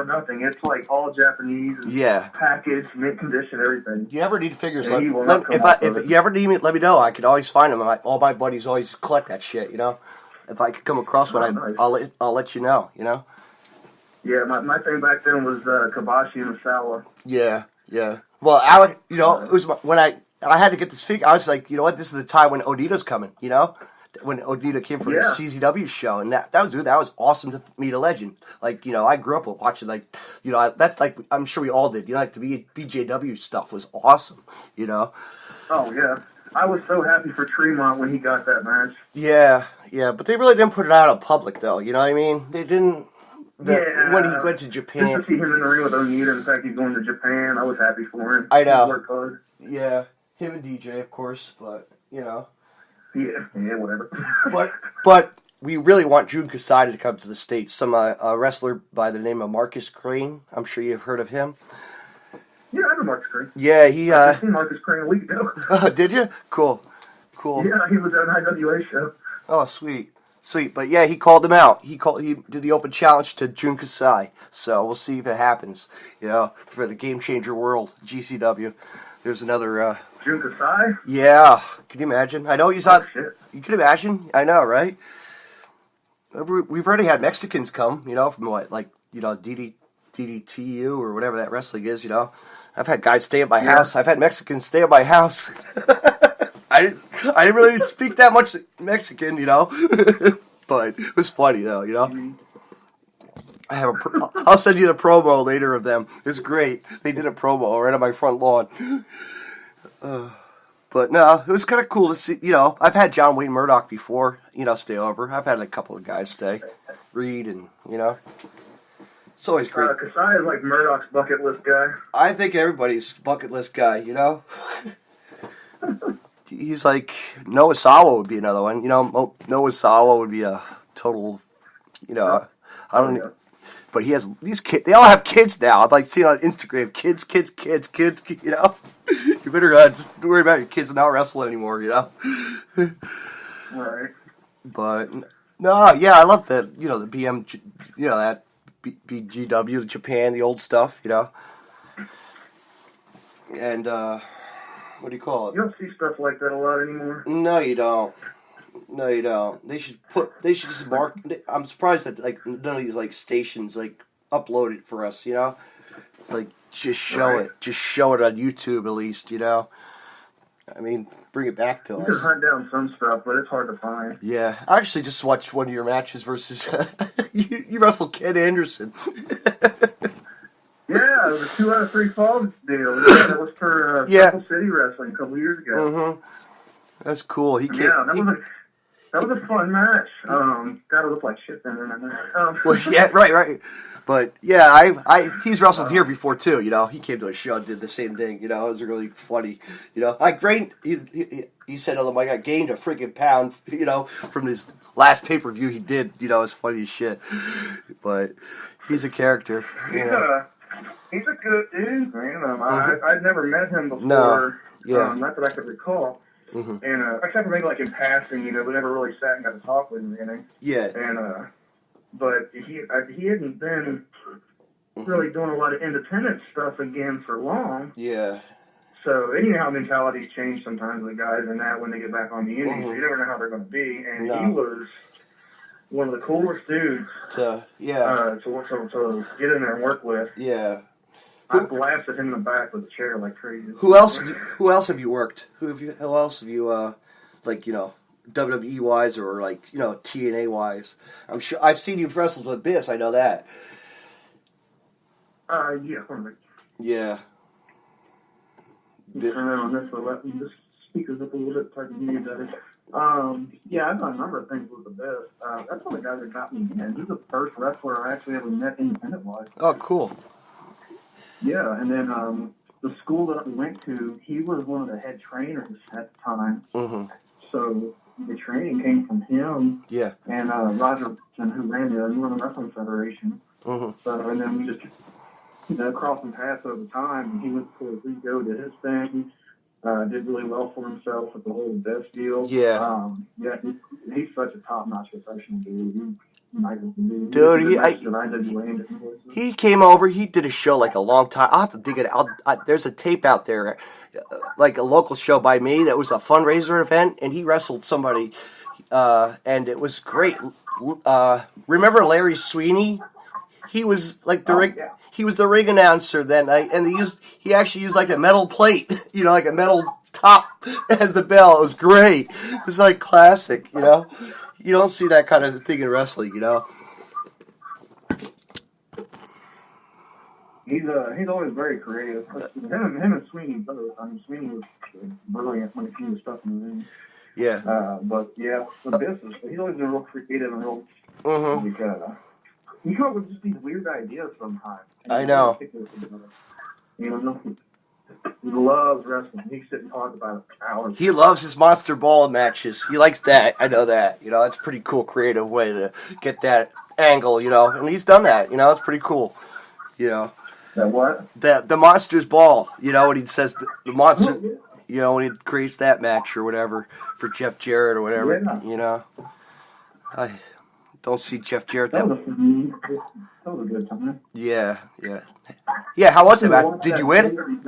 nothing. It's like all Japanese, and packaged, mint condition, everything. You ever need figures? If you ever need me, let me know. I could always find them. All my buddies always collect that shit. You know, if I could come across one, nice. I'll let you know. You know. Yeah, my thing back then was Kabashi and Sawa. Yeah. Well, I would, it was when I had to get this figure. I was like, you know what? This is the time when Onita's coming. You know, when Onita came for the CZW show, and that was awesome to meet a legend. Like, I grew up watching, like, that's like, I'm sure we all did. Like the BJW stuff was awesome. Oh yeah, I was so happy for Tremont when he got that match. Yeah, but they really didn't put it out in public though. You know what I mean? They didn't. When he went to Japan. Just to see him in the ring with Onita, and the fact he's going to Japan, I was happy for him. I know. He worked hard. Yeah, him and DJ, of course, but, Yeah, whatever. but we really want Jun Kasai to come to the States. Some wrestler by the name of Marcus Crane. I'm sure you've heard of him. Yeah, I know Marcus Crane. Yeah, I seen Marcus Crane a week ago. Did you? Cool. Yeah, he was at an IWA show. Oh, sweet. But yeah, he called him out. He did the open challenge to Jun Kasai. So we'll see if it happens. For the Game Changer World, GCW. There's another Jun Kasai? Yeah. Can you imagine? I know he's not. Shit. You can imagine. I know, right? We've already had Mexicans come. From what, like, DDTU or whatever that wrestling is. I've had guys stay at my house. I've had Mexicans stay at my house. I didn't really speak that much Mexican, but it was funny though, I'll send you the promo later of them. It's great. They did a promo right on my front lawn. But no, it was kind of cool to see. I've had John Wayne Murdoch before, stay over. I've had a couple of guys stay, Reed, and it's always great. Kasai is like Murdoch's bucket list guy. I think everybody's bucket list guy, He's like, Noah Sawa would be another one. Noah Sawa would be a total, I don't know. But he has these kids. They all have kids now. I'm like seeing on Instagram, kids. You better just worry about your kids and not wrestle anymore, Right. But, no, yeah, I love that, the BM, that BGW, Japan, the old stuff, And, what do you call it? You don't see stuff like that a lot anymore. No, you don't. They should just mark. I'm surprised that like none of these like stations like upload it for us. Like just show it. Just show it on YouTube at least. I mean, bring it back to us. You can hunt down some stuff, but it's hard to find. Yeah, I actually just watched one of your matches versus you wrestled Ken Anderson. Yeah, it was a 2 out of 3 falls deal. That was for Circle City Wrestling a couple years ago. Mm-hmm. That's cool. That was a fun match. God, it looked like shit then. Well, yeah, right. But yeah, he's wrestled here before too. He came to a show and did the same thing. It was really funny. I gained. He said on the mic, I gained a freaking pound. From his last pay per view he did. It's funny as shit. But he's a character. He's a good dude, man. I'd never met him before. No. Yeah. Not that I could recall. Mm-hmm. And except for maybe like in passing, we never really sat and got to talk with him or anything. Yeah. And but he hadn't been really doing a lot of independent stuff again for long. Yeah. So anyhow, mentalities change sometimes with guys and that when they get back on the indies. You never know how they're going to be. And he was one of the coolest dudes to get in there and work with. Yeah. I blasted him in the back with a chair like crazy. Who else have you worked? Who else have you WWE wise or like TNA wise? I'm sure I've seen you wrestle with Biss. I know that. Yeah. Yeah. Turn around on this so let me just speakers up a little bit so I can hear you better. Yeah, I've done a number of things with the Biss. That's one of the guys that got me in. He's the first wrestler I actually ever met independent-wise. Oh, cool. Yeah, and then the school that we went to, he was one of the head trainers at the time. Mm-hmm. So the training came from him. Yeah. And Roger, who ran the New England Wrestling Federation. Mm-hmm. So, and then we just, crossing paths over time. And he went to Rico, did his thing. Did really well for himself with the whole Best deal. Yeah. He's such a top-notch professional dude. Dude, he came over. He did a show like a long time. I'll have to dig it out. There's a tape out there, like a local show by me that was a fundraiser event, and he wrestled somebody, and it was great. Remember Larry Sweeney? He was like the ring. Yeah. He was the ring announcer that night, and he actually used like a metal plate, like a metal top as the bell. It was great. It was like classic, You don't see that kind of thing in wrestling, He's always very creative. Him and Sweeney both. I mean, Sweeney was brilliant when it came to stuff in the ring. Yeah. But yeah, the business. He's always been real creative and real. He come up with just these weird ideas sometimes. I know. He loves wrestling. He can sit and talk about it for hours. He loves his monster ball matches. He likes that. I know that. That's a pretty cool, creative way to get that angle. And he's done that. It's pretty cool. That what? The monster's ball. When he says the monster. When he creates that match or whatever for Jeff Jarrett or whatever. Yeah. I don't see Jeff Jarrett. That was a good time. Yeah. How was it, Matt? Did you win?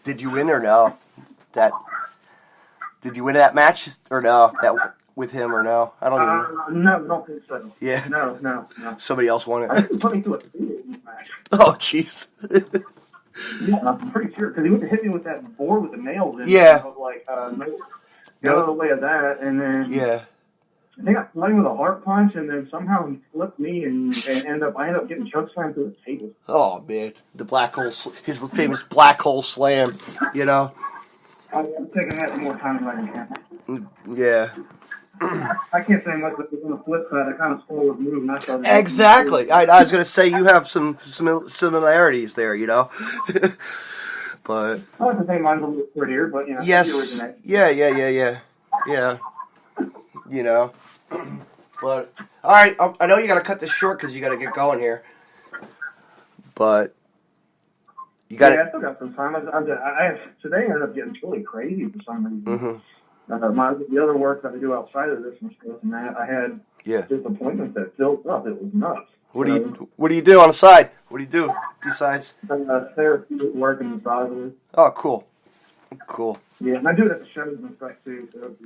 Did you win or no? Did you win that match or no? That with him or no? I don't even know. No, I don't think so. Yeah. No. Somebody else won it. I think he put me through a match. Oh, jeez. Yeah, I'm pretty sure because he went to hit me with that board with the nails in it. Yeah. I was like, no other way of that, and then I think I played with a heart punch, and then somehow he flipped me, and I ended up getting choke slammed through the table. Oh man, the black hole, his famous black hole slam, I'm taking that more time than I can. Yeah. I can't say much, but on the flip side, I kind of stole his move, and I started. Exactly. I was going to say you have some similarities there, But I like to say mine's a little prettier, but yes. Yeah. But all right, I know you got to cut this short because you got to get going here. But you got. Yeah, I still got some time. Today ended up getting really crazy for some reason. Mm-hmm. The other work that I do outside of this and stuff and that, I had disappointments that filled up. It was nuts. What do you do on the side? What do you do besides? Therapeutic work and massages. Oh, cool. Yeah, and I do it at the shows and stuff too. So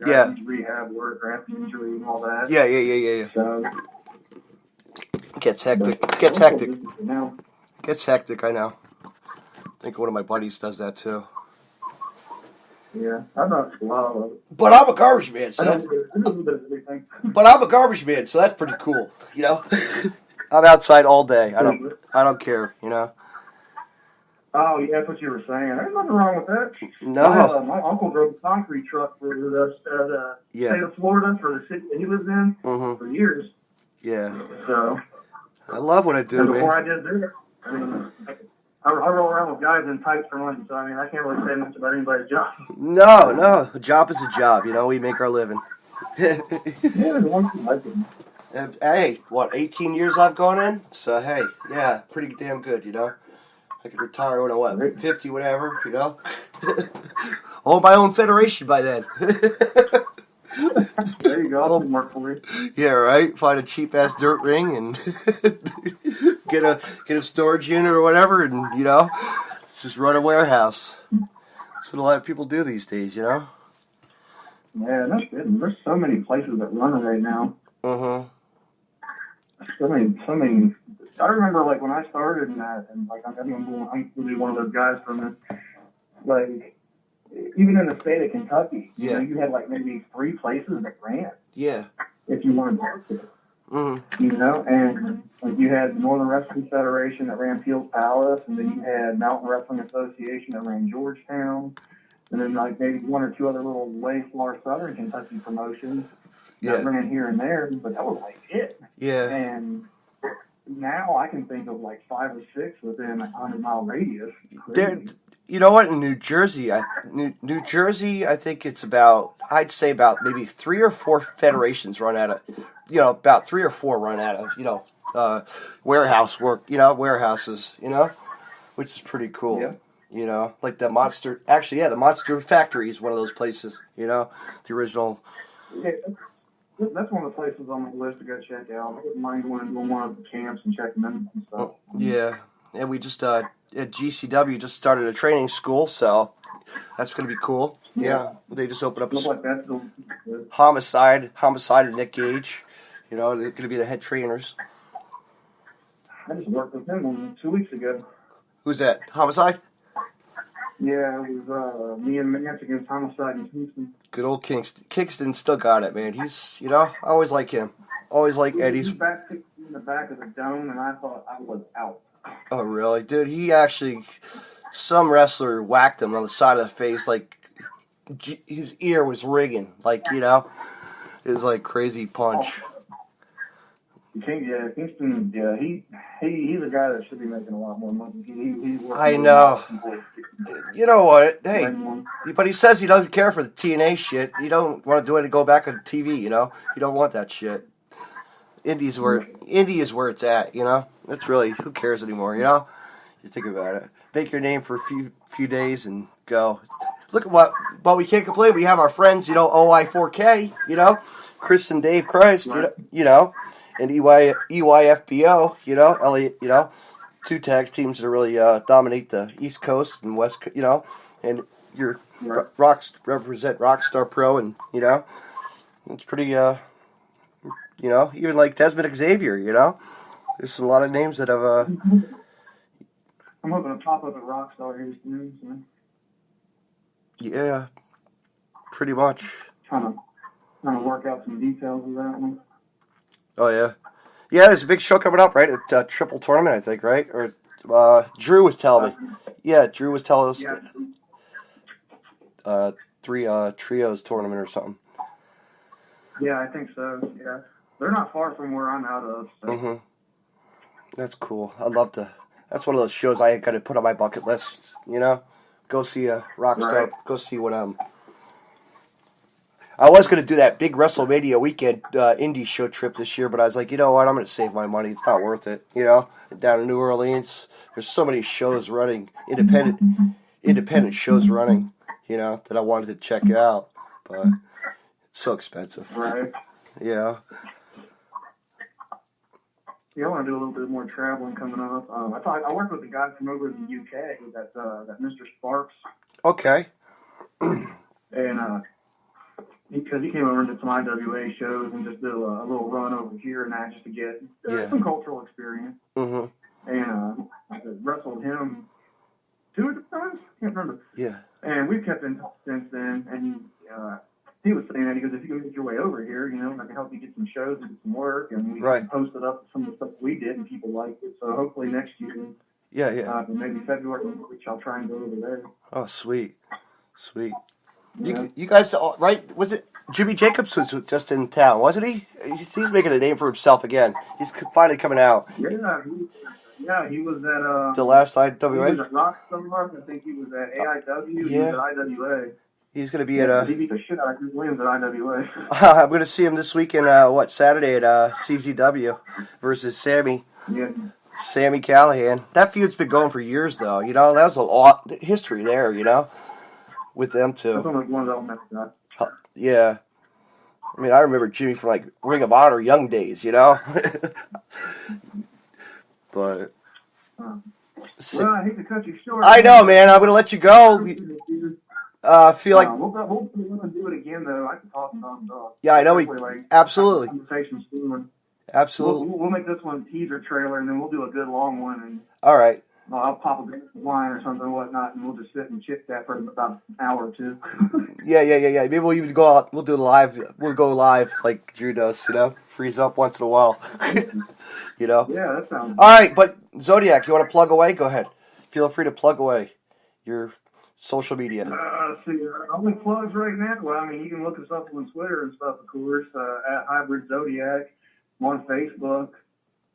rehab work or after injury and all that. Yeah. So gets hectic. Gets hectic. I know. I think one of my buddies does that too. Yeah, I'm not a lot of it. But I'm a garbage man, so that's pretty cool. I'm outside all day. I don't care. Oh, yeah, that's what you were saying. There's nothing wrong with that. No. My uncle drove a concrete truck for the state of Florida, for the city that he lives in, for years. Yeah. So. I love what I do, man. Before I did there, I roll around with guys in tights for lunch, so I can't really say much about anybody's job. No. A job is a job. We make our living. Hey, 18 years I've gone in? So, hey, yeah, pretty damn good, I could retire when I'm 50, whatever, Own my own federation by then. There you go. I'll work for you. Yeah, right. Find a cheap ass dirt ring and get a storage unit or whatever, and just run a warehouse. That's what a lot of people do these days, Yeah, that's good. There's so many places that run it right now. So many. I remember when I started in that, and I'm really one of those guys from it. Even in the state of Kentucky, you had maybe 3 places that ran. Yeah. If you wanted to. And you had the Northern Wrestling Federation that ran Fields Palace, and then you had Mountain Wrestling Association that ran Georgetown, and then maybe 1 or 2 other little way far southern Kentucky promotions that ran here and there, but that was it. Yeah. And now I can think of 5 or 6 within a 100-mile radius. You know what? In New Jersey, I think it's I'd say about maybe 3 or 4 federations run out of, about 3 or 4 run out of, warehouse work, warehouses, which is pretty cool. Yeah. Like the Monster, the Monster Factory is one of those places, the original. That's one of the places on my list to go check out. I wouldn't mind going to one of the camps and checking them and stuff. Yeah, and we just at GCW just started a training school, so that's going to be cool. Yeah, they just opened up Homicide and Nick Gage. You know, they're going to be the head trainers. I just worked with him 2 weeks ago. Who's that? Homicide? Yeah, it was me and Mance against Homicide in Kingston. Good old Kingston. Kingston still got it, man. He's, you know, I always like him. Always like Eddie's. He back in the back of the dome, and I thought I was out. Oh, really? Dude, he actually, some wrestler whacked him on the side of the face, like, his ear was ringing. Like, you know, it was like crazy punch. Kingston, he's a guy that should be making a lot more money. I know. You know what? Hey, but he says he doesn't care for the TNA shit. You don't want to do it to go back on TV, you know? You don't want that shit. Indie is where it's at, you know? It's really, who cares anymore, you know? You think about it. Make your name for a few days and go. Look at but we can't complain. We have our friends, you know, OI4K, you know? Chris and Dave Christ, you know? And EYFBO, you know, Elliot, you know, 2 tag teams that really dominate the East Coast and West, you know, and your represent Rockstar Pro, and you know, it's pretty, you know, even like Desmond Xavier, you know, there's a lot of names that have. I'm hoping to pop up at Rockstar here soon. So. Yeah, pretty much. Trying to work out some details of that one. Oh, yeah. Yeah, there's a big show coming up, right? At Triple Tournament, I think, right? Or Drew was telling me. Yeah, Drew was telling us 3 trios tournament or something. Yeah, I think so, yeah. They're not far from where I'm out of. So. Mm-hmm. That's cool. I'd love to. That's one of those shows I got to put on my bucket list, you know? Go see a Rockstar. Right. Go see what I was going to do that big WrestleMania weekend indie show trip this year, but I was like, you know what? I'm going to save my money. It's not worth it. You know, down in New Orleans, there's so many shows running, independent shows running, you know, that I wanted to check out, but it's so expensive. Right. Yeah. Yeah, I want to do a little bit more traveling coming up. I worked with a guy from over in the UK, that Mr. Sparks. Okay. And because he came over and did some IWA shows and just did a little run over here and that just to get some cultural experience. Mm-hmm. And I wrestled him 2 or 3 times. Can't remember. Yeah. And we've kept in touch since then. And he was saying that, he goes, if you can make your way over here, you know, I can help you get some shows and get some work, and we can post it up some of the stuff we did, and people liked it. So hopefully next year, maybe February, I'll try and go over there. Oh, sweet. Yeah. You guys, right? Was it Jimmy Jacobs was just in town, wasn't he? He's making a name for himself again. He's finally coming out. Yeah, he was at the last IWA. He was at Rockstar. I think he was at AIW. He was at IWA. He's going to be at he beat the shit out of Chris Williams at IWA. I'm going to see him this weekend. Saturday at CZW versus Sammy. Yeah. Sammy Callahan. That feud's been going for years, though. You know, that was a lot history there. You know, with them too. That's only one of them. Yeah. I mean, I remember Jimmy from like Ring of Honor young days. You know. But. Well, I hate to cut you short. I know, man. I'm going to let you go. Feel like we'll do it again, though. I can talk nonstop. Yeah, I know. Absolutely. Conversation's going. Absolutely. We'll make this one a teaser trailer, and then we'll do a good long one. And all right. I'll pop a glass of wine or something or whatnot, and we'll just sit and chit chat for about an hour or 2. Yeah. Maybe we'll even go out. We'll do live. We'll go live like Drew does. You know, freeze up once in a while. You know. Yeah, that sounds. All right, but Zodiac, you want to plug away? Go ahead. Feel free to plug away your social media. Only plugs right now. Well, I mean, you can look us up on Twitter and stuff, of course, at Hybrid Zodiac. I'm on Facebook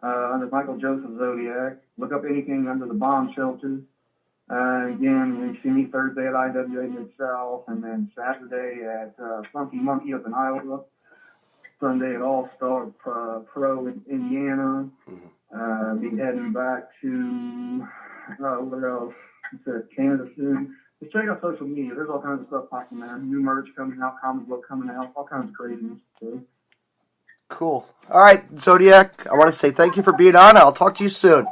under Michael Joseph Zodiac. Look up anything under the Bomb Shelter. Again, you see me Thursday at IWA Mid-South, and then Saturday at Funky Monkey up in Iowa. Sunday at All-Star Pro in Indiana. Be heading back to, where else? Canada soon. Just check out social media. There's all kinds of stuff popping there. New merch coming out, comic book coming out, all kinds of craziness. So Cool. All right, Zodiac, I want to say thank you for being on. I'll talk to you soon.